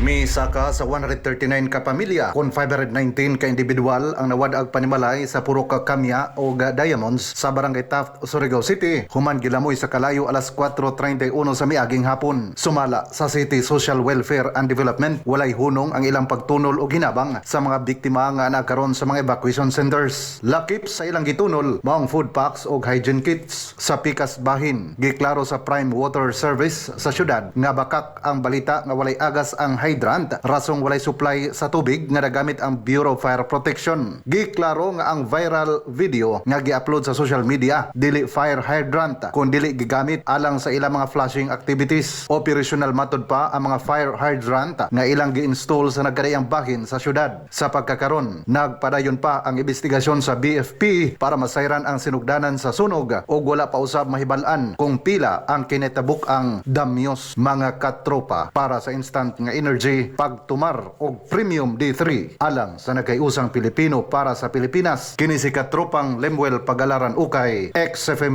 Misaka sa 139 ka pamilya kon 519 ka individual ang nawadag panimalay sa puro ka kamya o diamonds sa Barangay Taft, Surigao City. Human gilamoy sa kalayo alas 4:31 sa miaging hapon. Sumala sa City Social Welfare and Development, walay hunong ang ilang pagtunol o ginabang sa mga biktima nga nagkaroon sa mga evacuation centers. Lakip sa ilang gitunol maong food packs o hygiene kits sa pikas bahin. Giklaro sa Prime Water Service sa syudad nga bakak ang balita nga walay agas ang hydrant rasong walay supply sa tubig nga nagamit ang Bureau of Fire Protection. Giklaro nga ang viral video nga gi-upload sa social media dili fire hydrant kun dili gigamit alang sa ilang mga flashing activities. Operational matod pa ang mga fire hydrant nga ilang gi-install sa nagkadayang bahin sa syudad. Sa pagkakaron, nagpadayon pa ang investigasyon sa BFP para masayran ang sinugdanan sa sunog o wala pa usab mahibalan kung pila ang kinatabuk ang damyos mga katropa para sa instant nga energy pagtumar og Premium D3 alang sa nagkayusang Pilipino para sa Pilipinas. Kini si katropang Lemuel Pagalaran Ukay, XFM